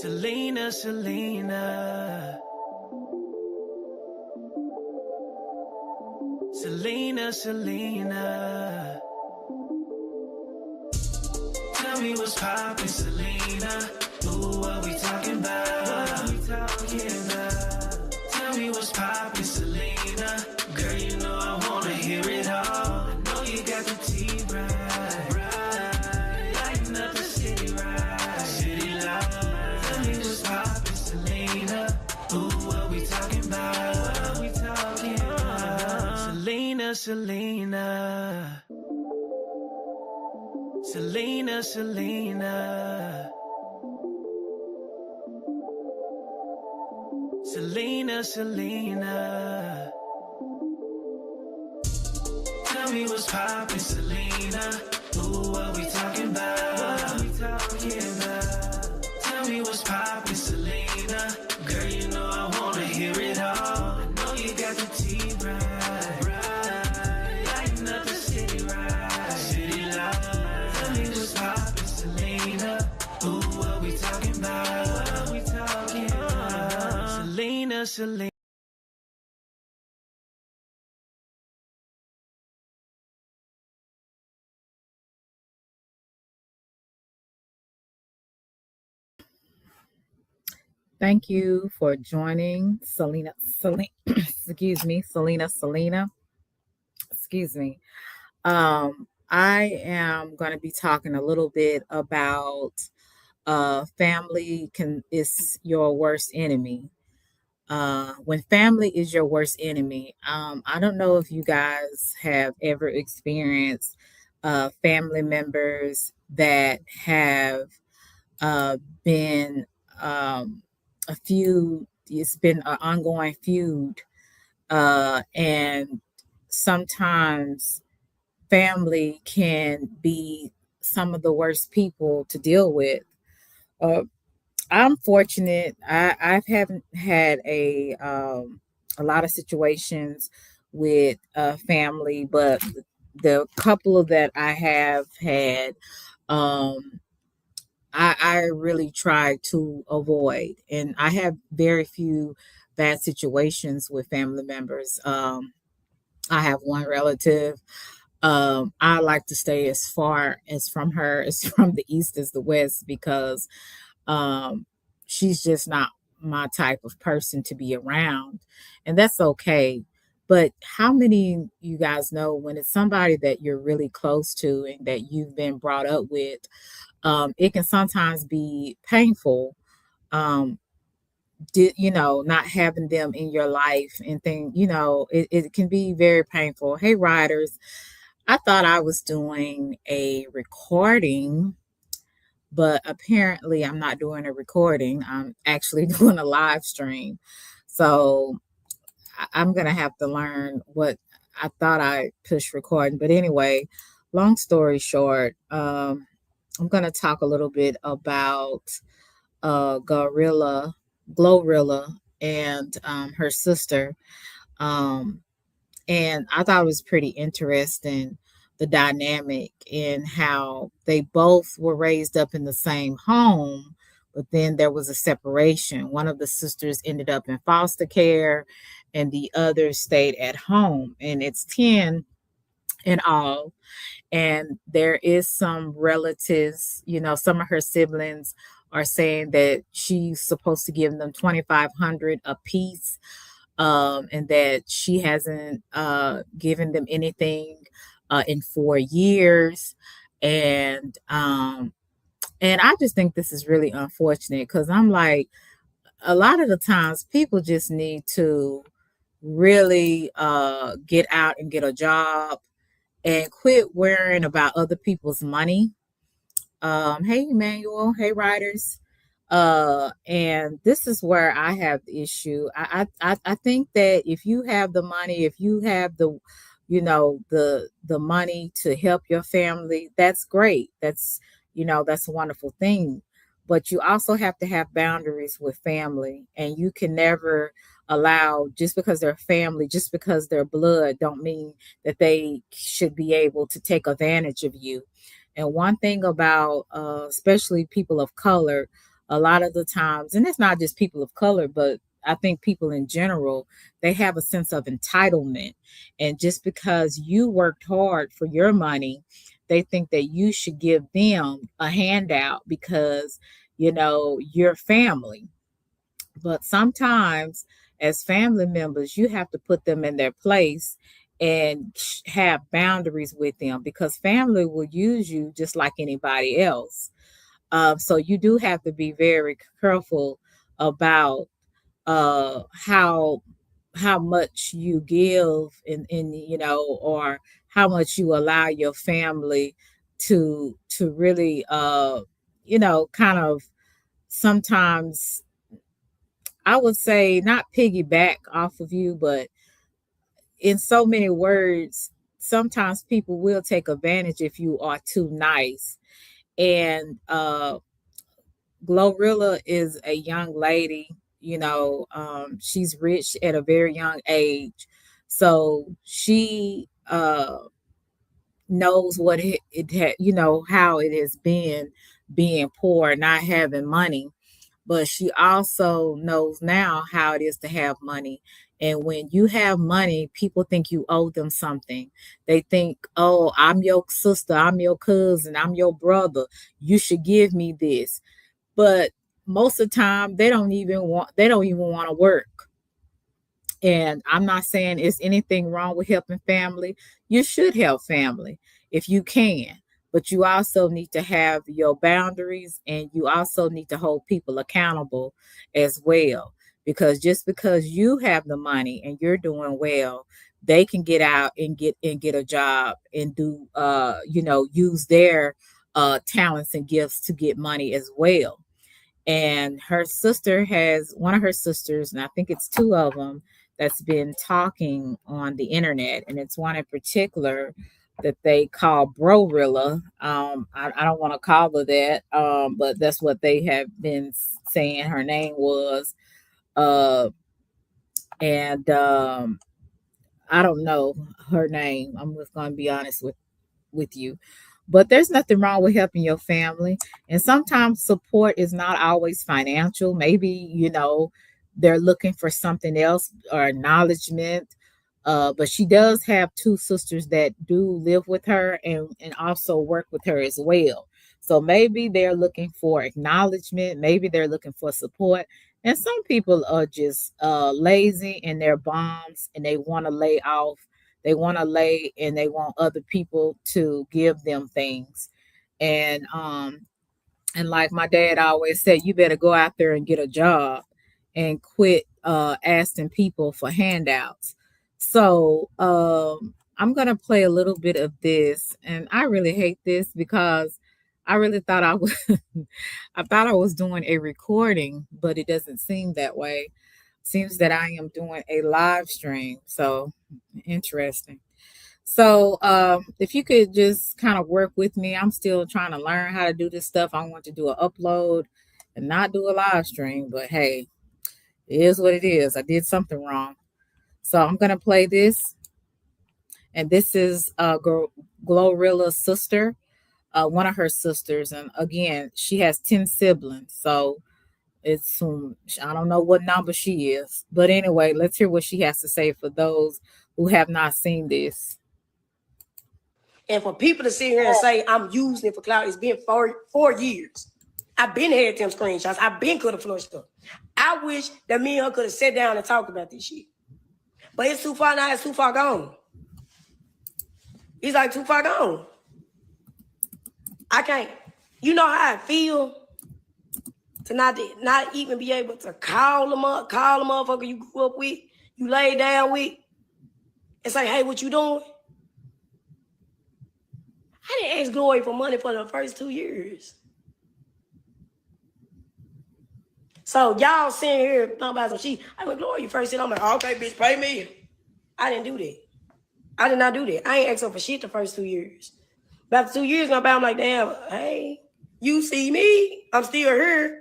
Selena, Selena. Selena, Selena. Tell me what's poppin', Selena. Ooh, what we talking about? Tell me what's poppin', Selena. Girl, you know I wanna hear it all. I know you got the tea right. Lighten up the city right. City lights. Tell me what's poppin', Selena. Ooh, what we talking about? Selena, Selena. Selena, Selena. Selena, Selena. Tell me what's poppin', Selena. Ooh, what we talking about? Tell me what's poppin', Selena. Girl, you know I wanna hear it all. I know you got the tea right. Lighten up the city right. City lights. Tell me what's poppin', Selena. Ooh, what we talking about? Selena, Selena. Thank you for joining Selena, excuse me, Selena, excuse me. I am going to be talking a little bit about family is your worst enemy. When family is your worst enemy, I don't know if you guys have ever experienced family members that have uh, been a feud. It's been an ongoing feud, and sometimes family can be some of the worst people to deal with. Uh, I'm fortunate. I haven't had a lot of situations with family, but the couple that I have had, um, I really try to avoid, and I have very few bad situations with family members. I have one relative. I like to stay as far as from her as from the east as the west because um, she's just not my type of person to be around, and that's okay. But how many you guys know when it's somebody that you're really close to and that you've been brought up with? It can sometimes be painful. Um, not having them in your life and it can be very painful. Hey, riders, I thought I was doing a recording, but apparently I'm not doing a recording. I'm actually doing a live stream. So I'm going to have to learn what I thought I pushed recording. But anyway, long story short, I'm going to talk a little bit about Gorilla, Glorilla, and her sister. Um, and I thought it was pretty interesting the dynamic in how they both were raised up in the same home, but then there was a separation. One of the sisters ended up in foster care, and the other stayed at home. And it's 10 in all. And there is some relatives, some of her siblings are saying that she's supposed to give them 2,500 a piece, and that she hasn't given them anything in 4 years. And and I just think this is really unfortunate because I'm like, a lot of the times people just need to really get out and get a job and quit worrying about other people's money. Hey, Emmanuel. Hey, writers. And this is where I have the issue. I think that if you have the money, if you have the money to help your family, that's great. That's a wonderful thing. But you also have to have boundaries with family, and you can never allow, just because they're family, just because they're blood, don't mean that they should be able to take advantage of you. And one thing about, especially people of color, a lot of the times, and it's not just people of color, but I think people in general, they have a sense of entitlement. And just because you worked hard for your money, they think that you should give them a handout because, you're family. But sometimes, as family members, you have to put them in their place and have boundaries with them because family will use you just like anybody else. So you do have to be very careful about how much you give or how much you allow your family to really kind of sometimes, I would say, not piggyback off of you, but in so many words, sometimes people will take advantage if you are too nice. And Glorilla is a young lady, she's rich at a very young age. So she knows what it had, how it has been being poor, not having money, but she also knows now how it is to have money. And when you have money, people think you owe them something. They think, oh, I'm your sister, I'm your cousin, I'm your brother. You should give me this. But most of the time, they don't even want to work. And I'm not saying it's anything wrong with helping family. You should help family if you can, but you also need to have your boundaries and you also need to hold people accountable as well. Because just because you have the money and you're doing well, they can get out and get a job and do use their talents and gifts to get money as well. And her sister has one of her sisters, and I think it's two of them, that's been talking on the internet, and it's one in particular that they call Brorilla. I don't want to call her that, but that's what they have been saying her name was. Uh, and I don't know her name. I'm just going to be honest with you. But there's nothing wrong with helping your family. And sometimes support is not always financial. Maybe, they're looking for something else or acknowledgement. But she does have two sisters that do live with her and also work with her as well. So maybe they're looking for acknowledgement. Maybe they're looking for support. And some people are just lazy and they're bombs and they want to lay off. They want to lay and they want other people to give them things. And like my dad always said, you better go out there and get a job and quit asking people for handouts. So I'm gonna play a little bit of this, and I really hate this because I really thought I was I thought I was doing a recording, but it doesn't seem that way. Seems that I am doing a live stream. So interesting. So if you could just kind of work with me, I'm still trying to learn how to do this stuff. I want to do an upload and not do a live stream, but hey, it is what it is. I did something wrong. So I'm gonna play this, and this is Glorilla's sister, one of her sisters, and again, she has 10 siblings. So I don't know what number she is, but anyway, let's hear what she has to say for those who have not seen this. And for people to sit here and say I'm using it for clout, it's been 4 years. I've been had them screenshots. I've been could have flushed up. I wish that me and her could have sat down and talked about this shit. But it's too far now. It's too far gone. It's like too far gone. I can't. You know how I feel to not even be able to call them up, call the motherfucker you grew up with, you laid down with, and say, hey, what you doing? I didn't ask Glory for money for the first 2 years. So y'all sitting here talking about some shit. I went, Glory, you first said, I'm like, okay, bitch, pay me. I didn't do that. I did not do that. I ain't asked her for shit the first 2 years. But after 2 years gone by, I'm like, damn, hey, you see me? I'm still here.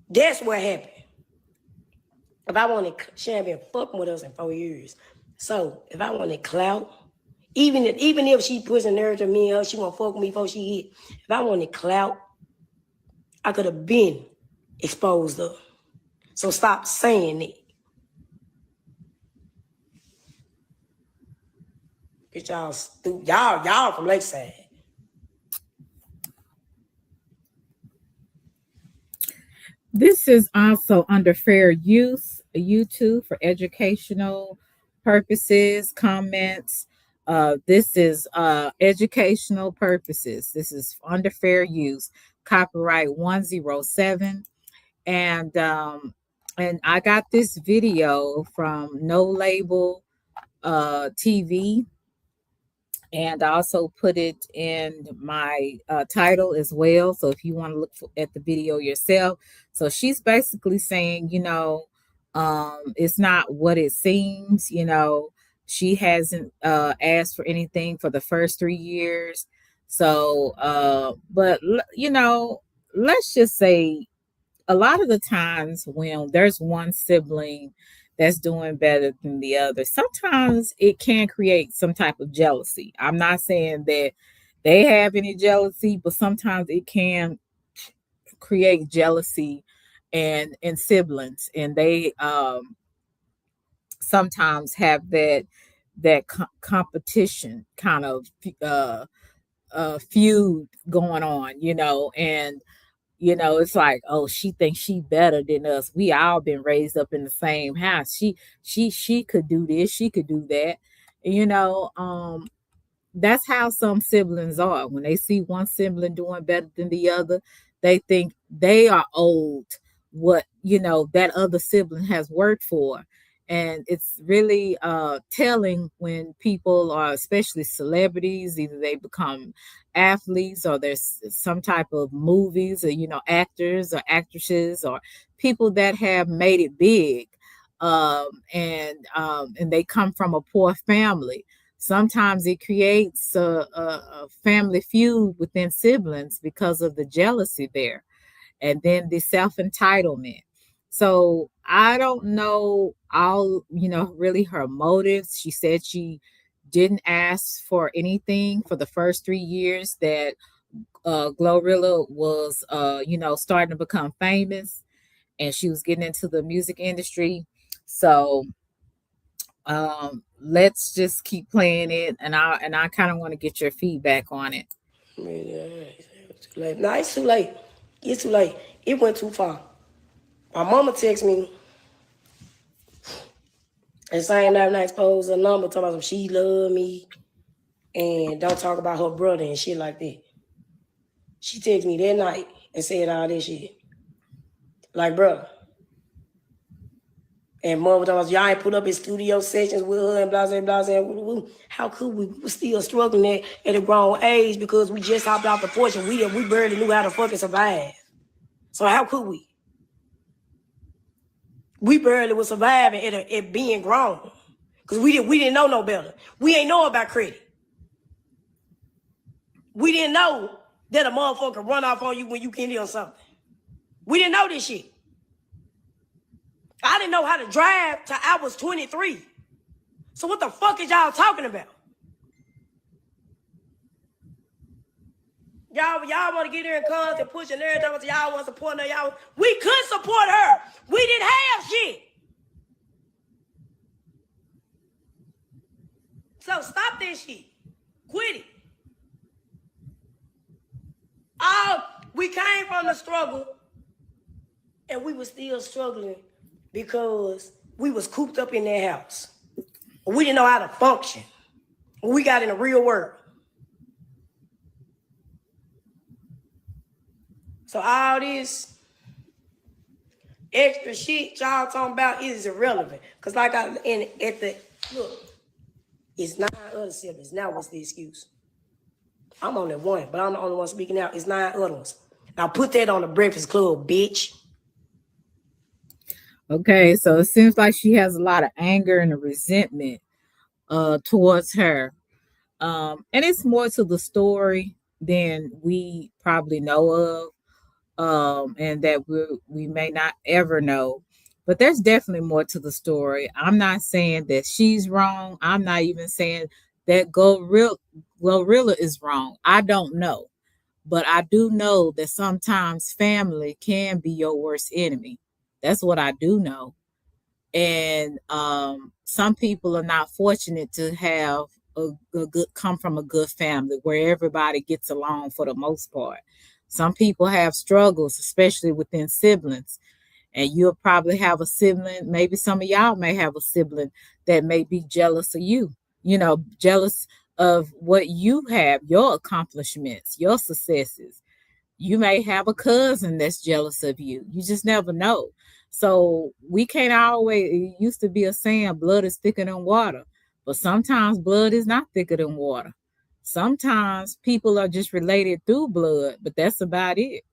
That's what happened. If I wanted, she ain't been fucking with us in 4 years. So if I wanted clout, Even if she puts a narrative to me and her, she won't fuck with me before she hit. If I wanted clout, I could have been exposed her. So stop saying it. Get y'all stupid. Y'all from Lakeside. This is also under fair use, YouTube, for educational purposes, comments. This is educational purposes. This is under fair use, copyright 107. And I got this video from No Label TV, and I also put it in my title as well. So if you want to look at the video yourself, so she's basically saying, it's not what it seems. She hasn't asked for anything for the first 3 years. So, but let's just say a lot of the times when there's one sibling that's doing better than the other, sometimes it can create some type of jealousy. I'm not saying that they have any jealousy, but sometimes it can create jealousy and siblings, and they sometimes have that competition kind of feud going on, and it's like, oh, she thinks she better than us. We all been raised up in the same house. She could do this, she could do that. That's how some siblings are. When they see one sibling doing better than the other, they think they are owed what that other sibling has worked for. And it's really telling when people are, especially celebrities, either they become athletes or there's some type of movies or actors or actresses or people that have made it big, and they come from a poor family. Sometimes it creates a family feud within siblings because of the jealousy there, and then the self-entitlement. So I don't know really her motives. She said she didn't ask for anything for the first 3 years that Glorilla was, starting to become famous, and she was getting into the music industry. So let's just keep playing it, and I kind of want to get your feedback on it. Too late. No, it's too late. It's too late. It went too far. My mama texted me and same night when I exposed her number, talking about she love me and don't talk about her brother and shit like that. She texted me that night and said all this shit. Like, bro. And mother talking about y'all ain't put up in studio sessions with her and blah, blah, blah, blah. How could we? We were still struggling at a grown age because we just hopped off the porch and we barely knew how to fucking survive. So how could we? We barely was surviving at being grown. Because we didn't know no better. We ain't know about credit. We didn't know that a motherfucker run off on you when you can do something. We didn't know this shit. I didn't know how to drive till I was 23. So what the fuck is y'all talking about? Y'all want to get her in cons and push and everything. Y'all want to support her. We could support her. We didn't have shit. So stop this shit. Quit it. We came from the struggle, and we were still struggling because we was cooped up in that house. We didn't know how to function. We got in the real world. So all this extra shit y'all talking about is irrelevant. Cause look, it's 9 other siblings. Now what's the excuse? I'm only one, but I'm the only one speaking out. It's 9 other ones. Now put that on the Breakfast Club, bitch. Okay, so it seems like she has a lot of anger and a resentment towards her. And it's more to the story than we probably know of. And that we may not ever know, but there's definitely more to the story. I'm not saying that she's wrong. I'm not even saying that Glorilla is wrong. I don't know. But I do know that sometimes family can be your worst enemy. That's what I do know. And some people are not fortunate to have a good come from a good family where everybody gets along for the most part. Some people have struggles, especially within siblings, and you'll probably have a sibling. Maybe some of y'all may have a sibling that may be jealous of you. You know, jealous of what you have, your accomplishments, your successes. You may have a cousin that's jealous of you. You just never know. So we can't always, it used to be a saying, blood is thicker than water. But sometimes blood is not thicker than water. Sometimes people are just related through blood, but that's about it.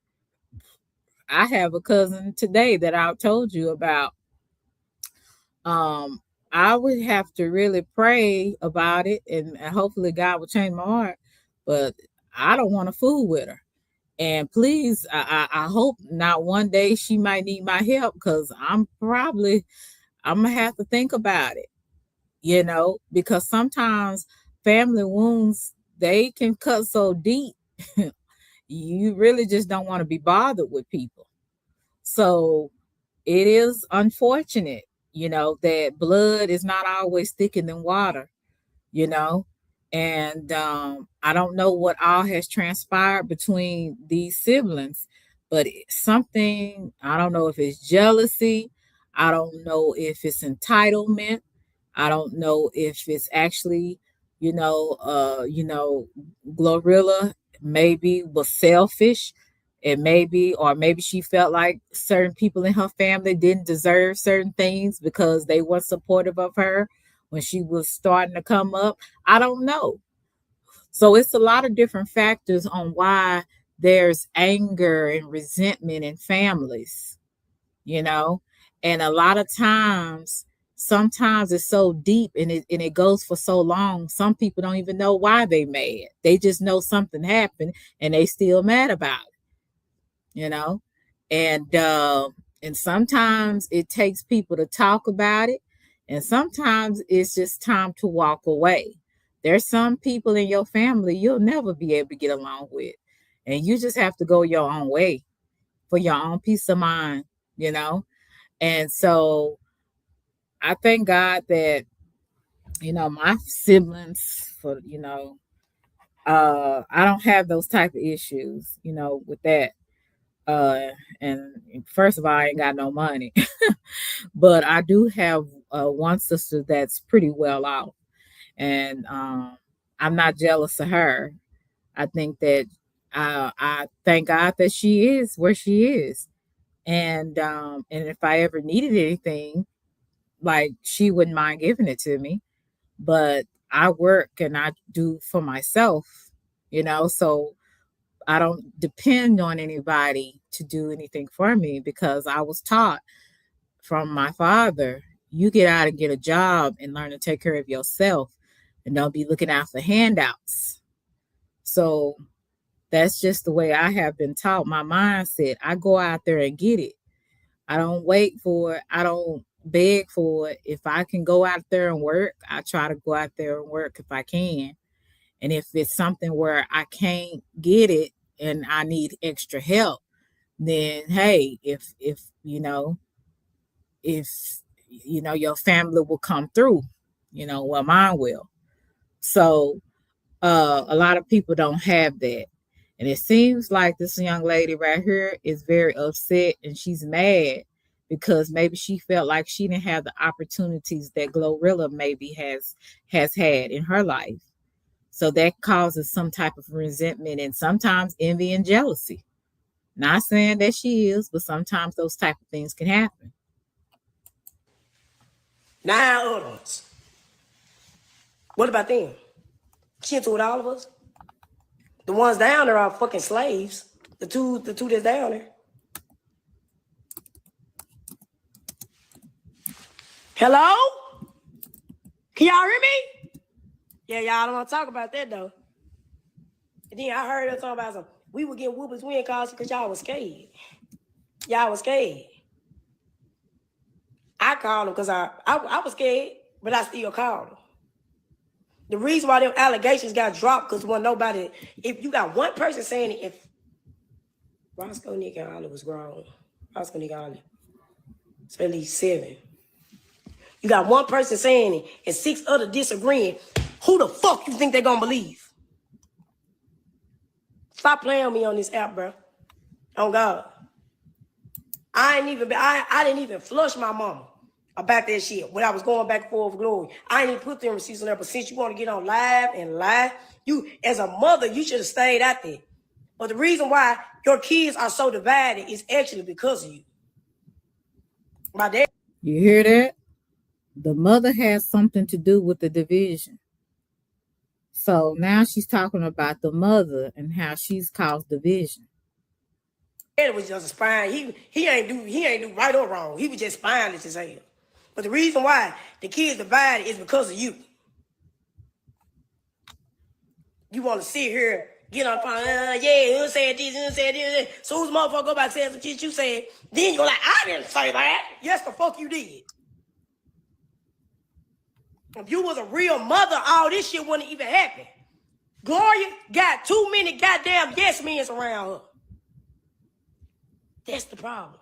I have a cousin today that I told you about. Um, I would have to really pray about it, and hopefully God will change my heart. But I don't want to fool with her. And please, I hope not one day she might need my help, because I'm gonna have to think about it, because sometimes family wounds, they can cut so deep. You really just don't want to be bothered with people. So it is unfortunate, that blood is not always thicker than water, you know. And I don't know what all has transpired between these siblings, but something, I don't know if it's jealousy, I don't know if it's entitlement, I don't know if it's actually, Glorilla maybe was selfish, and maybe she felt like certain people in her family didn't deserve certain things because they weren't supportive of her when she was starting to come up. I don't know. So it's a lot of different factors on why there's anger and resentment in families, you know? And a lot of times, sometimes it's so deep, and it goes for so long, some people don't even know why they mad. They just know something happened and they still mad about it, you know? And sometimes it takes people to talk about it, and sometimes it's just time to walk away. There's some people in your family you'll never be able to get along with, and you just have to go your own way for your own peace of mind, you know? And so I thank God that, my siblings, I don't have those type of issues, with that. Uh, and first of all, I ain't got no money, but I do have one sister that's pretty well off, and I'm not jealous of her. I think that I thank God that she is where she is, and if I ever needed anything, like, she wouldn't mind giving it to me. But I work and I do for myself, so I don't depend on anybody to do anything for me, because I was taught from my father, you get out and get a job and learn to take care of yourself, and don't be looking out for handouts. So that's just the way I have been taught, my mindset. I go out there and get it. I don't wait for it. I don't beg for it. If I can go out there and work, I try to go out there and work if I can. And if it's something where I can't get it and I need extra help, then hey, if your family will come through, well, mine will. So a lot of people don't have that. And it seems like this young lady right here is very upset, and she's mad because maybe she felt like she didn't have the opportunities that Glorilla maybe has had in her life. So that causes some type of resentment and sometimes envy and jealousy. Not saying that she is, but sometimes those type of things can happen. Now others. What about them? She into with all of us? The ones down there are fucking slaves. The two that's down there. Hello? Can y'all hear me? Yeah, y'all don't want to talk about that though. And then I heard her talking about some, we were getting whoopers, we ain't cause because y'all was scared. Y'all was scared. I called them because I was scared, but I still called them. The reason why them allegations got dropped because when nobody, if you got one person saying it, if Roscoe, Nick, and Ollie was grown, Roscoe, Nick, and Ollie, so at least 7. You got one person saying it and 6 others disagreeing. Who the fuck you think they're gonna believe? Stop playing with me on this app, bro. Oh God. I didn't even flush my mama about that shit when I was going back and forth with Glory. I ain't even put them receipts on there, but since you want to get on live and lie, you as a mother, you should have stayed out there. But the reason why your kids are so divided is actually because of you. My dad. You hear that? The mother has something to do with the division. So now she's talking about the mother and how she's caused division. It was just a spine. He ain't do right or wrong. He was just spineless as hell. But the reason why the kids divided is because of you. You want to sit here, get on phone, yeah, who said this, who said this. So who's motherfucker go back saying some shit you said, then you're like, I didn't say that. Yes, the fuck you did. If you was a real mother, all this shit wouldn't even happen. Gloria got too many goddamn yes men's around her. That's the problem.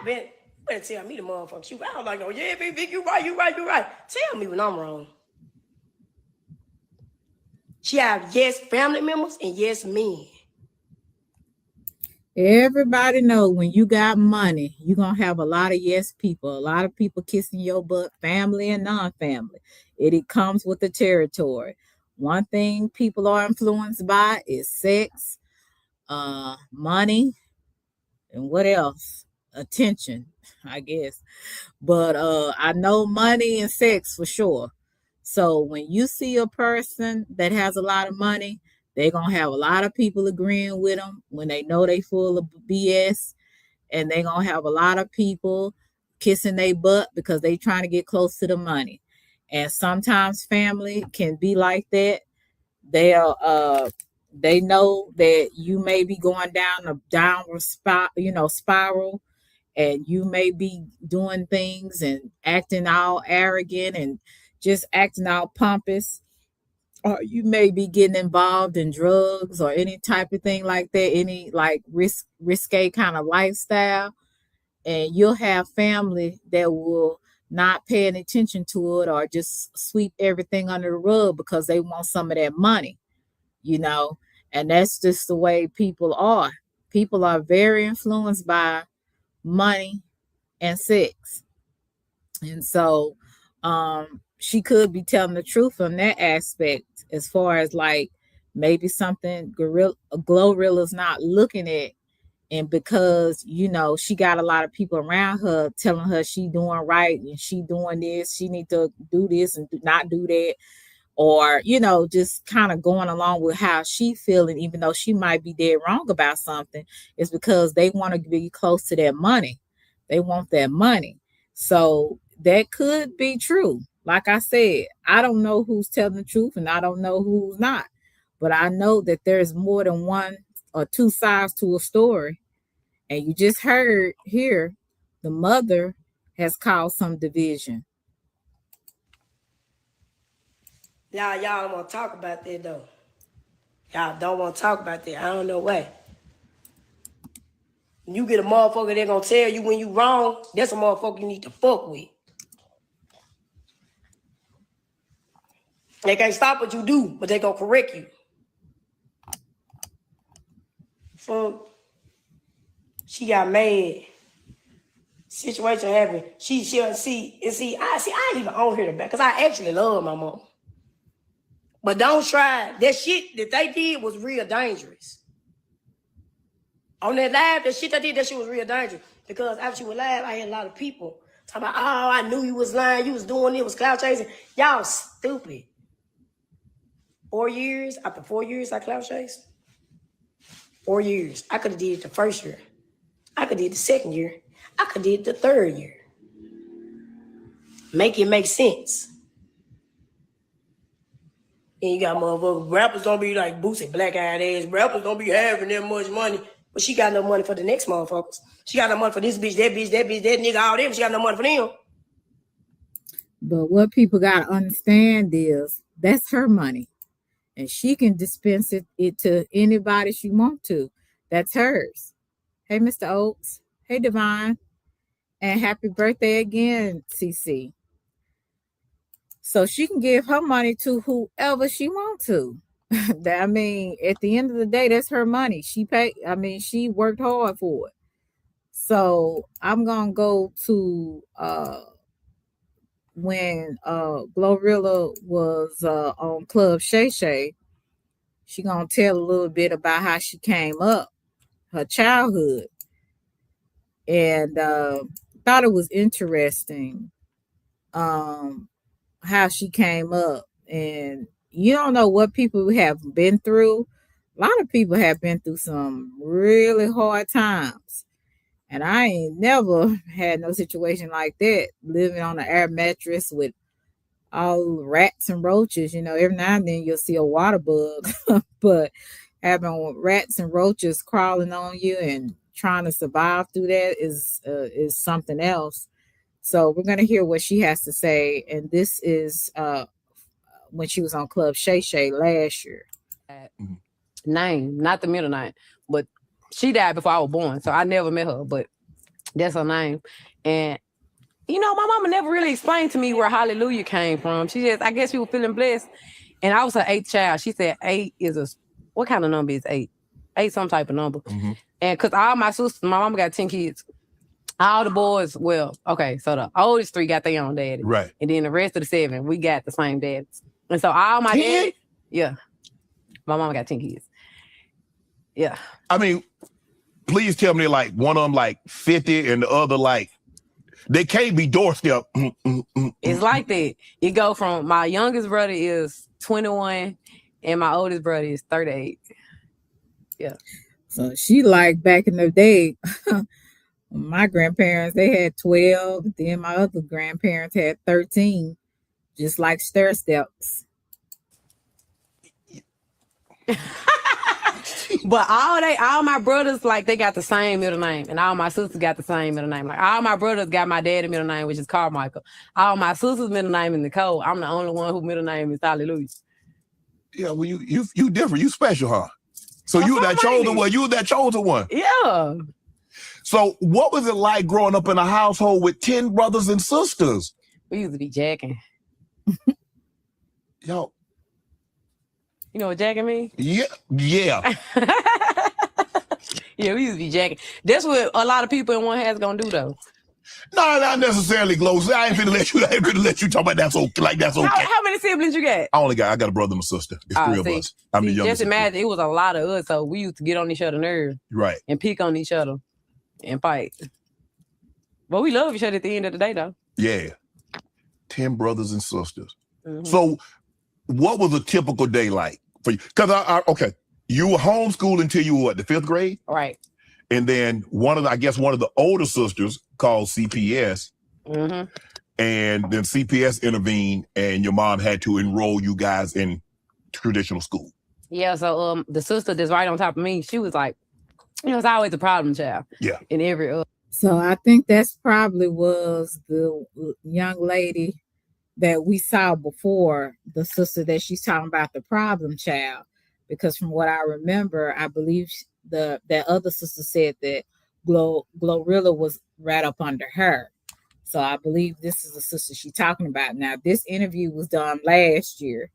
You better tell me the motherfucker. She, I was like, oh yeah, big Vic, you right. Tell me when I'm wrong. She have yes family members and yes men. Everybody know when you got money, you're going to have a lot of yes people, a lot of people kissing your butt, family and non-family. It comes with the territory. One thing people are influenced by is sex, money, and what else? Attention, I guess. But I know money and sex for sure. So when you see a person that has a lot of money, they're going to have a lot of people agreeing with them when they know they full of BS. And they're going to have a lot of people kissing their butt because they trying to get close to the money. And sometimes family can be like that. They know that you may be going down a downward spiral, and you may be doing things and acting all arrogant and just acting all pompous. Or you may be getting involved in drugs or any type of thing like that, any like risque kind of lifestyle. And you'll have family that will not pay any attention to it or just sweep everything under the rug because they want some of that money, and that's just the way people are. People are very influenced by money and sex. And so she could be telling the truth on that aspect as far as like maybe something Glorilla's not looking at. And because, she got a lot of people around her telling her she doing right and she doing this, she need to do this and not do that. Or, just kind of going along with how she feeling, even though she might be dead wrong about something, is because they want to be close to that money. They want that money. So that could be true. Like I said, I don't know who's telling the truth and I don't know who's not. But I know that there's more than one or two sides to a story. And you just heard here, the mother has caused some division. Y'all don't want to talk about that though. Y'all don't want to talk about that. I don't know why. When you get a motherfucker that gonna tell you when you wrong, that's a motherfucker you need to fuck with. They can't stop what you do, but they gonna correct you. So she got mad. Situation happened. She I ain't even on here to back because I actually love my mom. But don't try. That shit that they did was real dangerous. On that live, that shit they did, that shit was real dangerous. Because after she was live, I had a lot of people talking about, oh, I knew you was lying, you was doing it, was clout chasing. Y'all stupid. 4 years, after 4 years, I clout chased. 4 years. I could have did it the first year. I could have did the second year. I could have did the third year. Make it make sense. And you got motherfuckers, rappers don't be like Boosie, black-eyed ass. Rappers don't be having that much money. But she got no money for the next motherfuckers. She got no money for this bitch, that nigga, all them. She got no money for them. But what people got to understand is that's her money, and she can dispense it to anybody she want to. That's hers. Hey, Mr. Oaks. Hey, Divine. And happy birthday again, CC. So she can give her money to whoever she want to. I mean, at the end of the day, that's her money. She paid. I mean, she worked hard for it. So I'm gonna go to when Glorilla was on Club Shay Shay. She gonna tell a little bit about how she came up, her childhood, and thought it was interesting how she came up. And you don't know what people have been through. A lot of people have been through some really hard times. And I ain't never had no situation like that, living on an air mattress with all rats and roaches. You know, every now and then you'll see a water bug, but having rats and roaches crawling on you and trying to survive through that is something else. So we're gonna hear what she has to say, and this is when she was on Club Shay Shay last year. Name, not the middle name, but she died before I was born, so I never met her, but that's her name. And you know, my mama never really explained to me where Hallelujah came from. She just, I guess she was feeling blessed. And I was her 8th child. She said 8 is what kind of number is 8? 8 some type of number. Mm-hmm. And because all my sisters, my mama got 10 kids. All the boys, well, okay, so the oldest 3 got their own daddy. Right. And then the rest of the 7, we got the same daddies. And so all my daddy, yeah. My mama got 10 kids. Yeah. I mean, please tell me like one of them like 50 and the other like, they can't be doorstep. It's like that. You go from my youngest brother is 21 and my oldest brother is 38. Yeah. So she like back in the day, my grandparents, they had 12. Then my other grandparents had 13, just like stair steps. But all my brothers, like, they got the same middle name, and all my sisters got the same middle name. Like, all my brothers got my dad's middle name, which is Carmichael. All my sisters' middle name is Nicole. I'm the only one whose middle name is Hallelujah. Yeah, well, you different. You special, huh? So you that chosen one. You that chosen one. Yeah. So what was it like growing up in a household with 10 brothers and sisters? We used to be jacking. Yo. You know what jacking mean? Yeah. Yeah. Yeah, we used to be jacking. That's what a lot of people in one house gonna do though. No, not necessarily, Glows. I ain't finna let you talk about that's okay. Like that's okay. How many siblings you got? I got a brother and a sister. It's 3 of us. I'm the youngest. Just imagine it was a lot of us, so we used to get on each other's nerves. Right. And pick on each other and fight. But we love each other at the end of the day though. Yeah. 10 brothers and sisters. Mm-hmm. So what was a typical day like for you? Because okay, you were homeschooled until you were what, the 5th grade? Right. And then one of the older sisters called CPS. Mm-hmm. And then CPS intervened and your mom had to enroll you guys in traditional school. Yeah, so the sister that's right on top of me, she was like, it's always a problem child. Yeah. In every So I think that's probably was the young lady that we saw before, the sister that she's talking about, the problem child. Because from what I remember, I believe that other sister said that Glorilla was right up under her. So I believe this is the sister she's talking about. Now, this interview was done last year.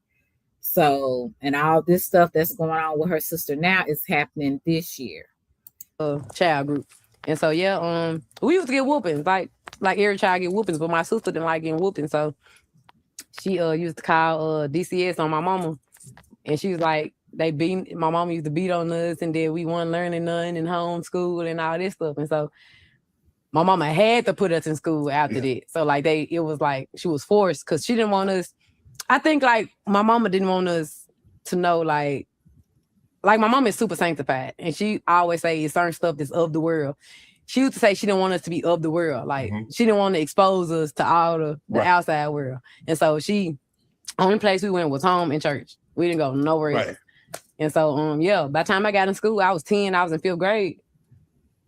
So, and all this stuff that's going on with her sister now is happening this year. Child group. And so, yeah, we used to get whoopings, like every child get whoopings, but my sister didn't like getting whoopings. So she used to call DCS on my mama. And she was like, my mama used to beat on us, and then we weren't learning none in homeschool and all this stuff. And so my mama had to put us in school after that. So like it was like she was forced because she didn't want us. I think like my mama didn't want us to know like my mama is super sanctified, and she always say it's certain stuff that's of the world. She used to say she didn't want us to be of the world. Like she didn't want to expose us to all the outside world. And so only place we went was home and church. We didn't go nowhere else. And so, by the time I got in school, I was 10, I was in 5th grade.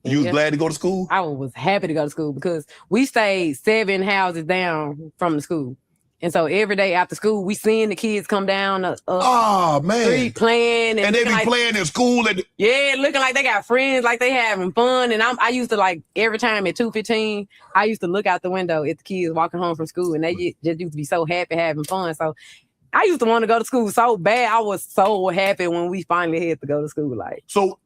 You was glad to go to school? I was happy to go to school because we stayed 7 houses down from the school. And so every day after school, we seeing the kids come down the Oh man. street playing And they looking be like, playing in school and yeah, looking like they got friends, like they having fun. And I used to like every time at 2:15, I used to look out the window at the kids walking home from school, and they just used to be so happy having fun. So I used to want to go to school so bad. I was so happy when we finally had to go to school. Like, so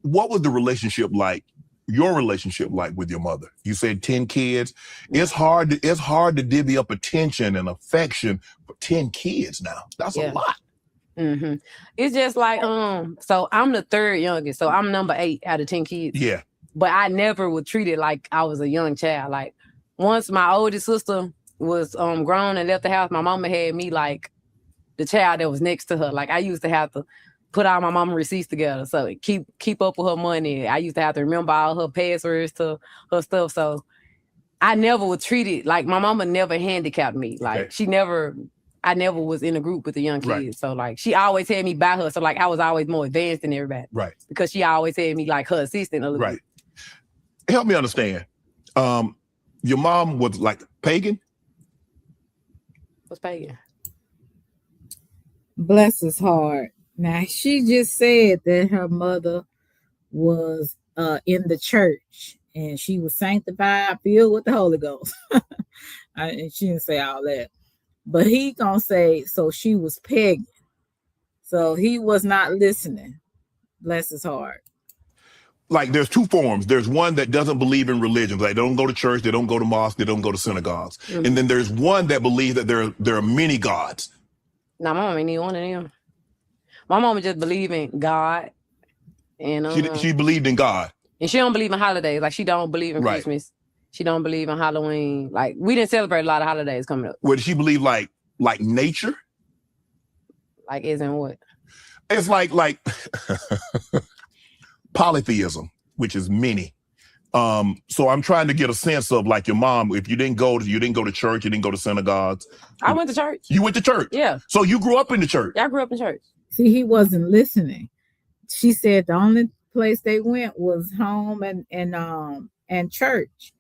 what was the relationship like? Your relationship like with your mother? You said 10 kids. It's hard to divvy up attention and affection for 10 kids now. That's a Yeah. lot. It's just like, so I'm the third youngest. So I'm number 8 out of 10 kids. Yeah. But I never was treated like I was a young child. Like once my oldest sister was grown and left the house, my mama had me like the child that was next to her. Like I used to have to put all my mama receipts together. So keep up with her money. I used to have to remember all her passwords to her stuff. So I never was treated like my mama never handicapped me. Like Okay. I never was in a group with the young kids. Right. So like she always had me by her. So like I was always more advanced than everybody. Right. Because she always had me like her assistant a little Right. bit. Help me understand. Your mom was like pagan? What's pagan? Bless his heart. Now she just said that her mother was in the church and she was sanctified, filled with the Holy Ghost. And she didn't say all that. But he gonna say, so she was pagan. So he was not listening. Bless his heart. Like there's two forms. There's one that doesn't believe in religion. They don't go to church, they don't go to mosque, they don't go to synagogues. Mhm. And then there's one that believes that there are many gods. Nah, my mom ain't even one of them. My mama just believe in God. And She believed in God. and she don't believe in holidays. Like she don't believe in Right. Christmas. She don't believe in Halloween. Like we didn't celebrate a lot of holidays coming up. Where she believe like nature? Like as in what? It's like polytheism, which is many. So I'm trying to get a sense of like your mom. If you didn't go to church, you didn't go to synagogues. I went to church. You went to church. Yeah. So you grew up in the church. Yeah, I grew up in church. See, he wasn't listening. She said the only place they went was home and church.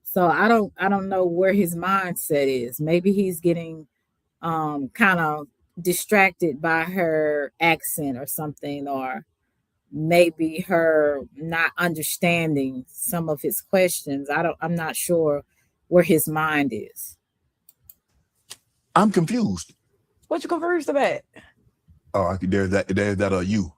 So I don't know where his mindset is. Maybe he's getting kind of distracted by her accent or something, or maybe her not understanding some of his questions. I'm not sure where his mind is. I'm confused. What you confused about? Oh, there's that you.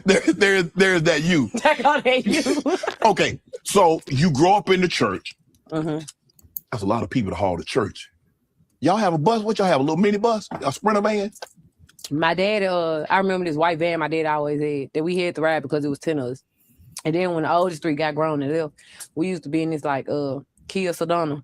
there's that you. Check on that you. Okay, so you grow up in the church. Mm-hmm. That's a lot of people to haul to church. Y'all have a bus? What y'all have? A little mini bus? A Sprinter van? My dad, I remember this white van my dad always had that we had to ride because it was 10 of us. And then when the oldest 3 got grown and left, we used to be in this like Kia Sedona.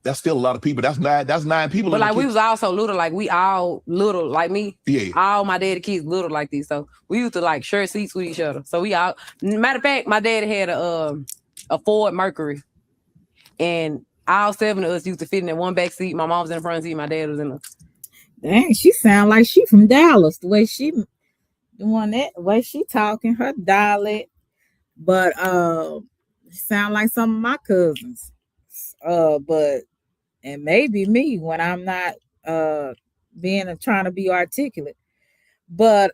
That's still a lot of people. That's 9 people. But like we was all so little, like we all little, like me. Yeah. All my daddy kids little like this. So we used to like share seats with each other. So we all, matter of fact, my dad had a Ford Mercury. And all 7 of us used to fit in that one back seat. My mom was in the front seat, my dad was in the. Dang, she sound like she from Dallas. The way she doing that, the way she talking, her dialect. But sound like some of my cousins. But and maybe me when I'm not trying to be articulate. But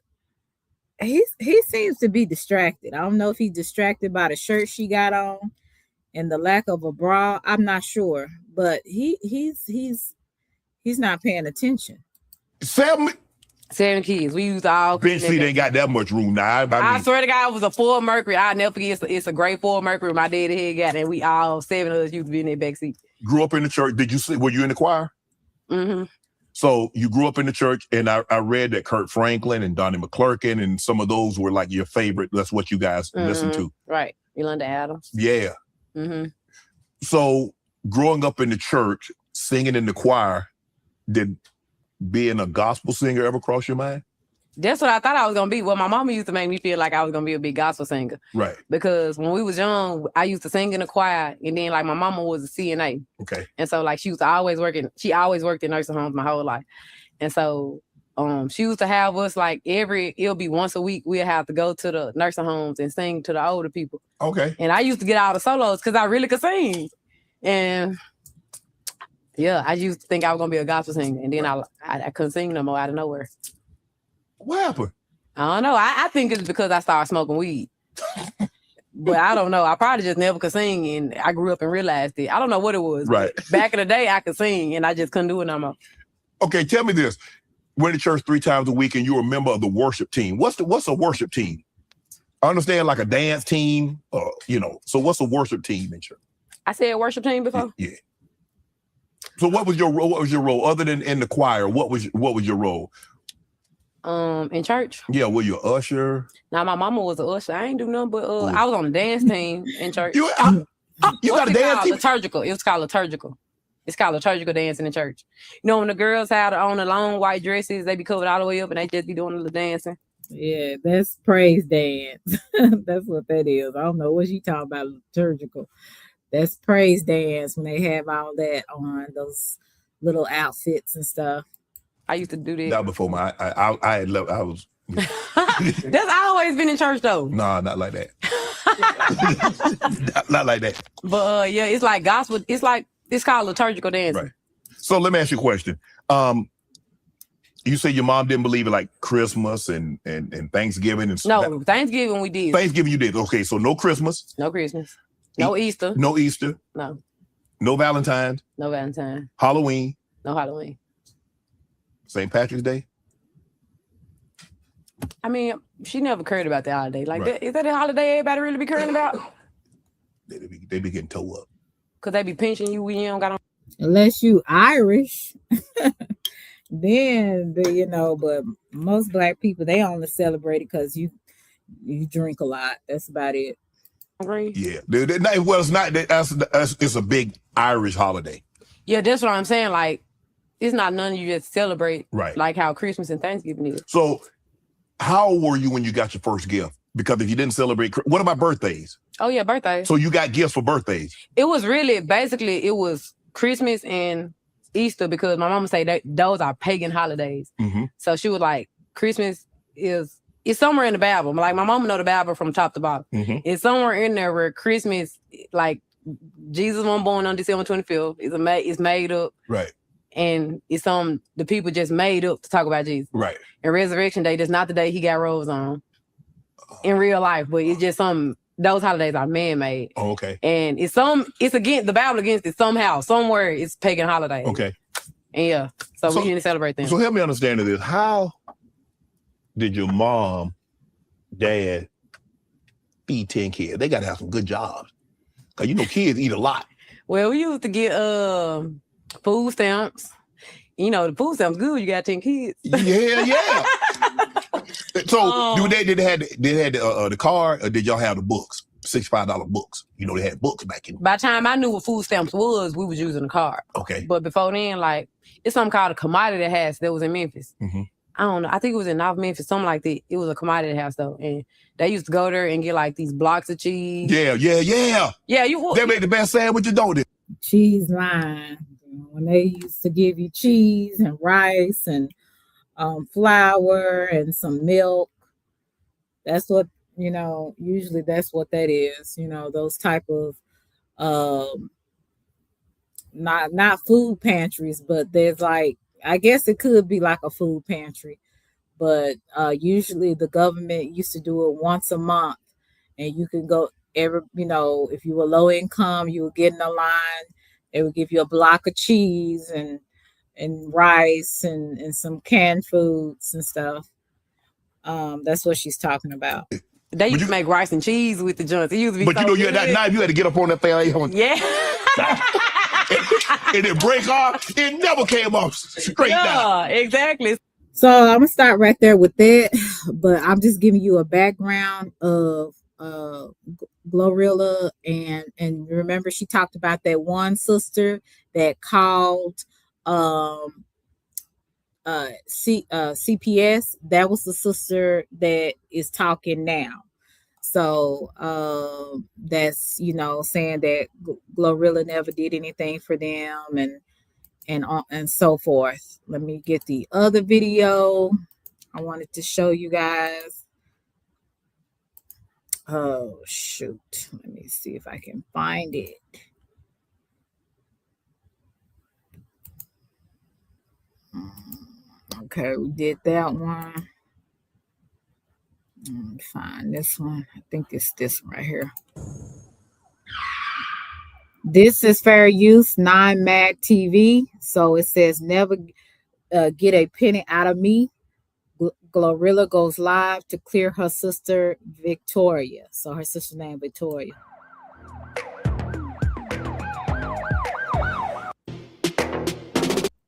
he seems to be distracted. I don't know if he's distracted by the shirt she got on and the lack of a bra. I'm not sure, but he's not paying attention. 7 kids. We used to all. bench seat ain't got that much room now. I I mean, swear to God, it was a Ford Mercury. I'll never forget. It's a great Ford Mercury. My daddy had got it. And we all 7 of us used to be in that back seat. grew up in the church. Were you in the choir? Mm-hmm. So you grew up in the church, and I read that Kurt Franklin and Donnie McClurkin and some of those were like your favorite. That's what you guys listen to. Right. Yolanda Adams. Yeah. Mm-hmm. So growing up in the church, singing in the choir, did being a gospel singer ever cross your mind? That's what I thought I was going to be. Well, my mama used to make me feel like I was going to be a big gospel singer. Right. Because when we was young, I used to sing in the choir. And then like my mama was a CNA. Okay. And so like she always worked in nursing homes my whole life. And so she used to have us like it'll be once a week, we'll have to go to the nursing homes and sing to the older people. Okay. And I used to get all the solos because I really could sing. And Yeah, I used to think I was gonna be a gospel singer, and then I couldn't sing no more out of nowhere. What happened? I don't know. I think it's because I started smoking weed. But I don't know. I probably just never could sing, and I grew up and realized it. I don't know what it was. Right. Back in the day, I could sing, and I just couldn't do it no more. Okay, tell me this. Went to church 3 times a week and you're a member of the worship team. What's a worship team? I understand like a dance team, so what's a worship team in church? I said worship team before? Yeah. So what was your role? Other than in the choir, what was your role? In church? Yeah, were you an usher? Now my mama was an usher. I ain't do nothing but I was on the dance team in church. You got a dance team? Liturgical. It was called liturgical. It's called liturgical dancing in church. You know, when the girls had on the long white dresses, they be covered all the way up and they just be doing a little dancing. Yeah, that's praise dance. That's what that is. I don't know what you talking about, liturgical. That's praise dance when they have all that on, those little outfits and stuff. I used to do that. Not before I had left. I was. That's always been in church though. Nah, not like that. not like that. But yeah, it's like gospel. It's called liturgical dancing. Right. So let me ask you a question. You say your mom didn't believe in like Christmas and Thanksgiving and stuff. No, Thanksgiving we did. Thanksgiving you did. Okay, so no Christmas. No Christmas. No Easter. No Easter. No. No Valentine's. No Valentine. Halloween. No Halloween. St. Patrick's Day. I mean, she never cared about the holiday. Like, Right. is that a holiday everybody really be caring about? They be getting towed up. Because they be pinching you when you don't got on. Unless you Irish, then but most Black people, they only celebrate it because you drink a lot. That's about it. Yeah. Well, it's not. It's a big Irish holiday. Yeah, that's what I'm saying. Like, it's not none you just celebrate. Right. Like how Christmas and Thanksgiving is. So how old were you when you got your first gift? Because if you didn't celebrate, what about birthdays? Oh, yeah, birthdays. So you got gifts for birthdays? It was really, basically, it was Christmas and Easter because my mama say that those are pagan holidays. Mm-hmm. So she was like, Christmas it's somewhere in the Bible. Like, my mama know the Bible from top to bottom. Mm-hmm. It's somewhere in there where Christmas, like, Jesus wasn't born on December 25th. It's made up. Right. And it's the people just made up to talk about Jesus. Right. And Resurrection Day, that's not the day he got robes on in real life, but it's just those holidays are man-made. Oh, okay. And it's against the Bible against it somehow, somewhere it's pagan holidays. Okay. And yeah, so we didn't celebrate them. So help me understand this. How did your mom, dad feed 10 kids? They got to have some good jobs. Because kids eat a lot. Well, we used to get food stamps. The food stamps good. You got 10 kids. Yeah. So did they had the card, or did y'all have the books? $65 books. They had books back in. By the time I knew what food stamps was, we was using the card. Okay. But before then, like, it's something called a commodity house that was in Memphis. Mm-hmm. I don't know. I think it was in North Memphis, something like that. It was a commodity house though, and they used to go there and get like these blocks of cheese. Yeah. Yeah, They make the best sandwiches, don't they? Cheese line. When they used to give you cheese and rice and flour and some milk. That's what, usually that's what that is, those type of not food pantries, but there's like, I guess it could be like a food pantry, but usually the government used to do it once a month, and you can go if you were low income, you would get in a line. They would give you a block of cheese and rice and some canned foods and stuff. That's what she's talking about. They used to make rice and cheese with the joints. It used to be. But you had that knife. You had to get up on that thing. Yeah. And it break off. It never came off straight down. Yeah, exactly. So I'm gonna start right there with that, but I'm just giving you a background of Glorilla, and remember she talked about that one sister that called CPS. That was the sister that is talking now. So that's saying that Glorilla never did anything for them and so forth. Let me get the other video I wanted to show you guys. Oh shoot, let me see if I can find it. Okay, we did that one. Let me find this one. I think it's this one right here. This is fair use, 9 Mag TV. So it says never get a penny out of me. Glorilla goes live to clear her sister Victoria. So her sister's name Victoria.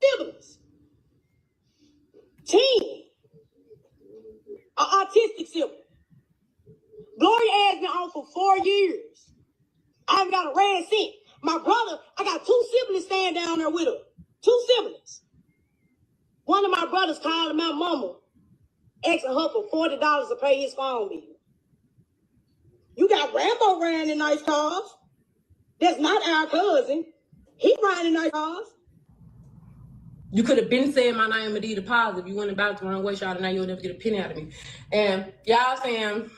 Siblings. 10. An autistic sibling. Gloria has been on for 4 years. I've got a red cent. My brother, I got 2 siblings staying down there with her. 2 siblings. One of my brothers called my mama, asking her for $40 to pay his phone bill. You got Rambo riding in nice cars. That's not our cousin. He riding in nice cars. You could have been saying my name Medea Paz if you went about it the wrong way, y'all, and now you'll never get a penny out of me. And y'all saying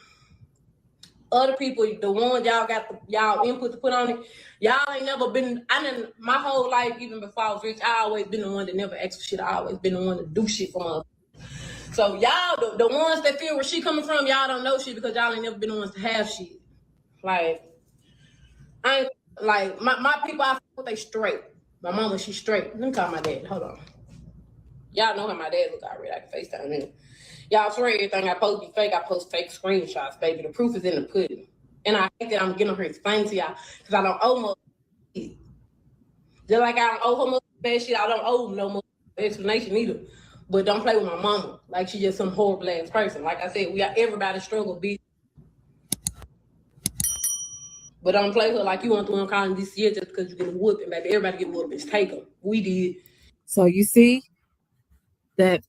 other people, the ones y'all got y'all input to put on it, y'all ain't never been. My whole life, even before I was rich, I always been the one that never asked for shit. I always been the one to do shit for us. So y'all, the ones that feel where she coming from, y'all don't know shit because y'all ain't never been the ones to have shit. Like, I ain't like my people. I feel they straight. My mama, she straight. Let me call my dad. Hold on. Y'all know how my dad look already. I can FaceTime him. Y'all swear everything I post be fake. I post fake screenshots, baby. The proof is in the pudding. And I hate that I'm getting her to explain to y'all because I don't owe more shit. Just like I don't owe her more bad shit, I don't owe no more explanation either. But don't play with my mama like she just some horrible ass person. Like I said, we got everybody struggle, bitch. But don't play her like you want to win calling this year just because you get a whooping, baby. Everybody get a whooping. Take them. We did. So you see that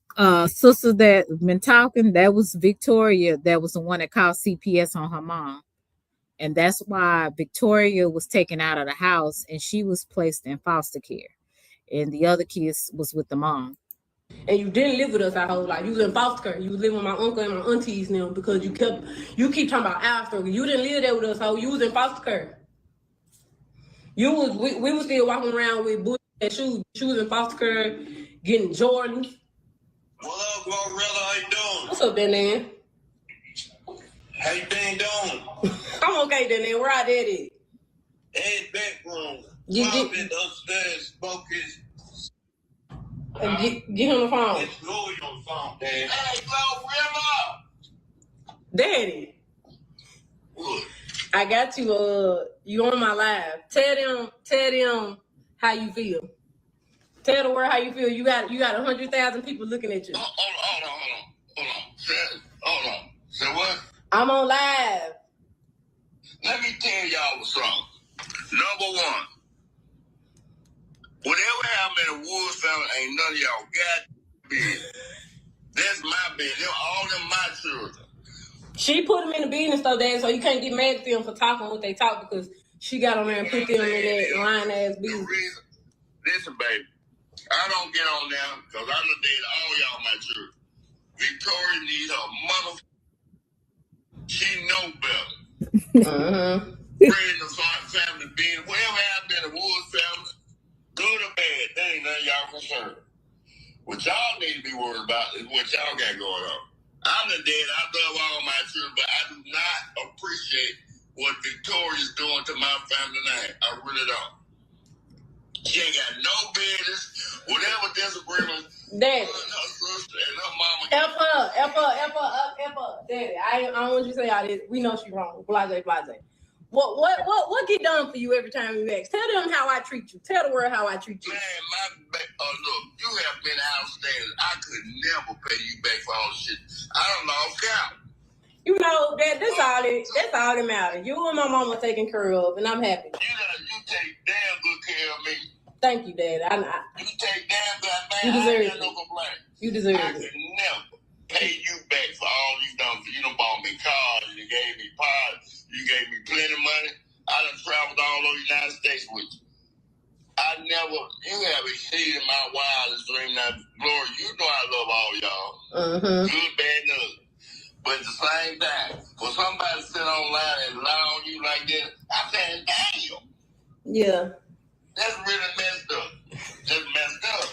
sister that been talking, that was Victoria. That was the one that called CPS on her mom. And that's why Victoria was taken out of the house and she was placed in foster care. And the other kids was with the mom. And you didn't live with us our whole life. You was in foster care. You was living with my uncle and my aunties now because you keep talking about our struggle. You didn't live there with us, so you was in foster care. We was still walking around with boots and shoes. She was in foster care, getting Jordans. What up, Glorilla? How you doing? What's up, Dan? How you been doing? I'm okay, Dan. Where I did it? Hey, back room. Get been upstairs smoking. Get him the phone. It's Louis on the phone, Dan. Hey, Glorilla! Daddy. What? I got you. You on my live. Tell them how you feel. Tell the world how you feel. You got 100,000 people looking at you. Hold on. Say what? I'm on live. Let me tell y'all something. Number one, whatever happened in the Woods family ain't none of y'all got business. That's my business. All them my children. She put them in the business though, Dad, so you can't get mad at them for talking what they talk because she got on there and put them in that lying ass business. Listen, baby, I don't get on there because I done dated all y'all my children. Victoria needs her mother. She know better. Friends of family being whatever happened in the Woods family, good or bad, that ain't none of y'all concerned. What y'all need to be worried about is what y'all got going on. I'm the dad. I love all my children, but I do not appreciate what Victoria's doing to my family name. I really don't. She ain't got no business. Whatever disagreement, Daddy. her sister and her mama. F her. Daddy, I don't want you to say all this. We know she wrong. Blase. What get done for you every time you ask? Tell them how I treat you. Tell the world how I treat you. Man, look, you have been outstanding. I could never pay you back for all the shit. I don't know count. You know that's all that matters. You and my mama taking care of, and I'm happy. You take damn good care of me. Thank you, Dad. You take damn good, man. You deserve I it. ain't got no complaint. You deserve I it. could never pay you back for all you done. You done bought me cars. You gave me parts. You gave me plenty of money. I done traveled all over the United States with you. You have exceeded my wildest dream. Now, Glory, you know I love all y'all. Good, bad, and ugly. But at the same time, for somebody to sit online and lie on you like that, I'm saying, damn. Yeah. That's really messed up. Just messed up.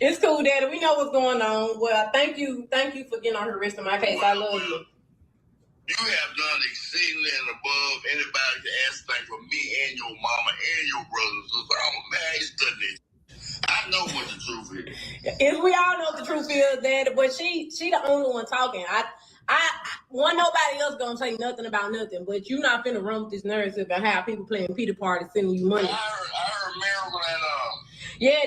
It's cool, Daddy. We know what's going on. Well, thank you for getting on the rest of my case. I love you. You have done exceedingly and above anybody can ask thing for me and your mama and your brothers. So I'm mad studying. I know what the truth is. We all know what the truth is, Daddy, but she the only one talking. I want nobody else gonna say nothing about nothing, but you not finna run with this narrative and have people playing Peter Party sending you money. I remember that yeah,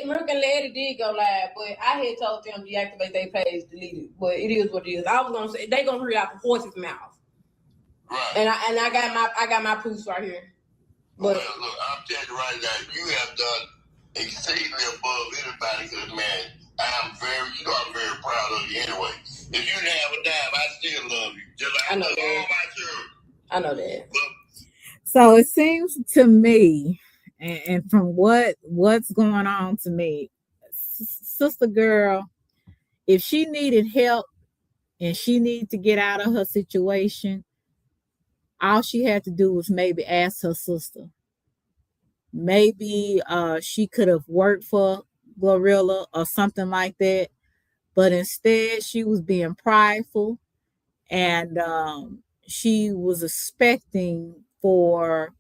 American Lady did go live, but I had told them to deactivate their page, delete it. But it is what it is. I was gonna say they gonna read out the horse's mouth. Right. And I got my proofs right here. But look, I'm telling you right now, you have done exceedingly above anybody could imagine. I'm very proud of you anyway. If you didn't have a dime, I still love you. Just like I love all my children. I know that. So it seems to me, and from what's going on to me, sister girl, if she needed help and she needed to get out of her situation, all she had to do was maybe ask her sister. Maybe she could have worked for Glorilla or something like that, but instead she was being prideful, and she was expecting for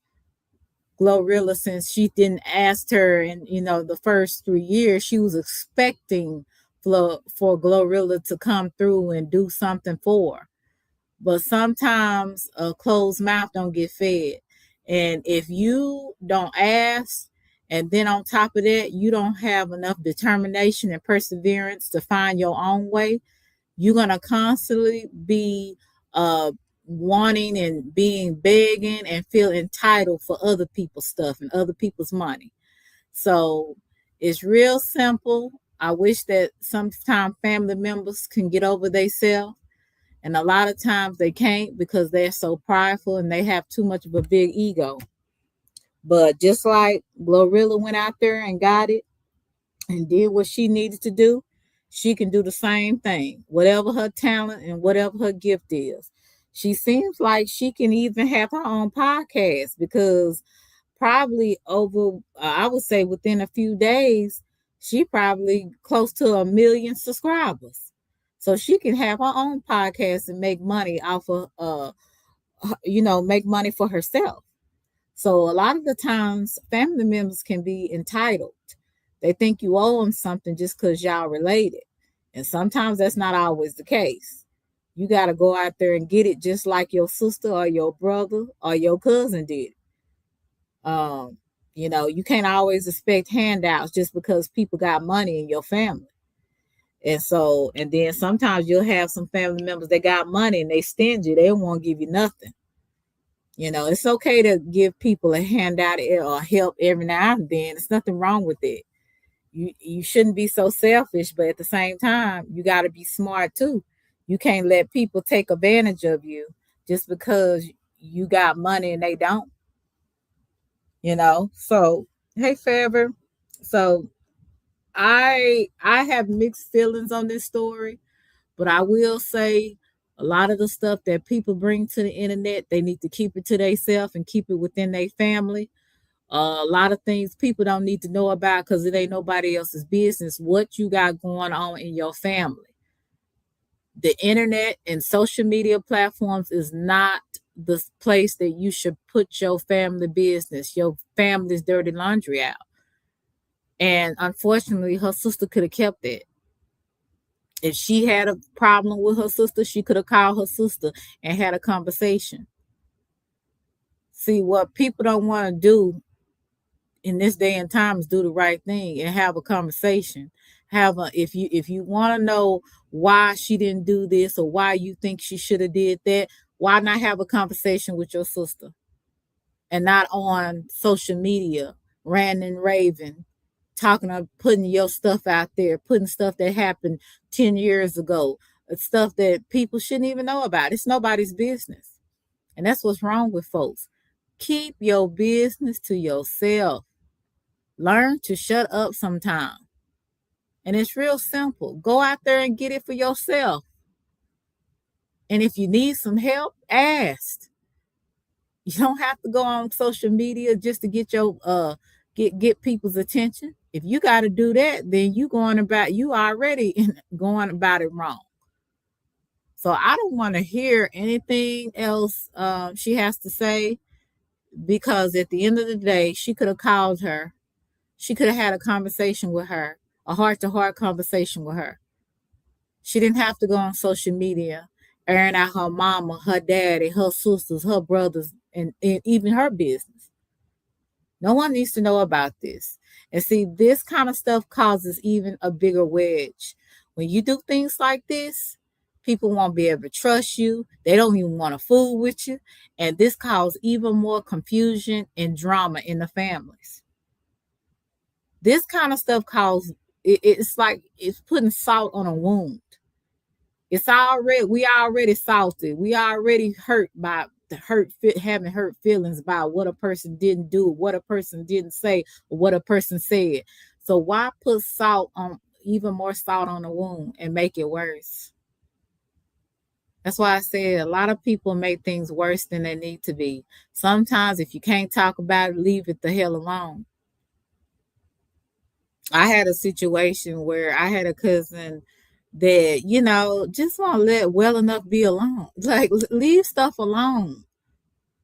Glorilla, since she didn't ask her in the first 3 years. She was expecting for Glorilla to come through and do something for her. But sometimes a closed mouth don't get fed. And if you don't ask, and then on top of that, you don't have enough determination and perseverance to find your own way, you're going to constantly be wanting and begging and feel entitled for other people's stuff and other people's money. So it's real simple. I wish that sometimes family members can get over themselves. And a lot of times they can't because they're so prideful and they have too much of a big ego. But just like Glorilla went out there and got it and did what she needed to do, she can do the same thing, whatever her talent and whatever her gift is. She seems like she can even have her own podcast, because probably I would say within a few days, she probably close to 1 million subscribers. So she can have her own podcast and make money off of, make money for herself. So a lot of the times family members can be entitled. They think you owe them something just because y'all related. And sometimes that's not always the case. You got to go out there and get it just like your sister or your brother or your cousin did. You can't always expect handouts just because people got money in your family. And then sometimes you'll have some family members that got money and they stingy. They won't give you nothing. It's okay to give people a handout or help every now and then. There's nothing wrong with it. You shouldn't be so selfish, but at the same time, you got to be smart too. You can't let people take advantage of you just because you got money and they don't. So, hey, Favor. So I have mixed feelings on this story, but I will say a lot of the stuff that people bring to the internet, they need to keep it to themselves and keep it within their family. A lot of things people don't need to know about because it ain't nobody else's business what you got going on in your family. The internet and social media platforms is not the place that you should put your family business, your family's dirty laundry out. And unfortunately, her sister could have kept it. If she had a problem with her sister, she could have called her sister and had a conversation. See, what people don't want to do in this day and time is do the right thing and have a conversation. If you want to know why she didn't do this or why you think she should have did that, why not have a conversation with your sister and not on social media, ranting and raving, putting your stuff out there, putting stuff that happened 10 years ago, stuff that people shouldn't even know about. It's nobody's business. And that's what's wrong with folks. Keep your business to yourself. Learn to shut up sometime. And it's real simple. Go out there and get it for yourself. And if you need some help, ask. You don't have to go on social media just to get your get people's attention. If you got to do that, then you already going about it wrong. So I don't want to hear anything else she has to say, because at the end of the day, she could have called her. She could have had a conversation with her, a heart-to-heart conversation with her. She didn't have to go on social media airing out her mama, her daddy, her sisters, her brothers, and even her business. No one needs to know about this. And see, this kind of stuff causes even a bigger wedge. When you do things like this, people won't be able to trust you. They don't even want to fool with you. And this causes even more confusion and drama in the families. This kind of stuff it's like it's putting salt on a wound. We already salted. We already hurt by having hurt feelings about what a person didn't do, what a person didn't say, or what a person said. So why put even more salt on the wound and make it worse? That's why I said a lot of people make things worse than they need to be. Sometimes if you can't talk about it, leave it the hell alone. I had a situation where I had a cousin that, just want to let well enough be alone. Like, leave stuff alone.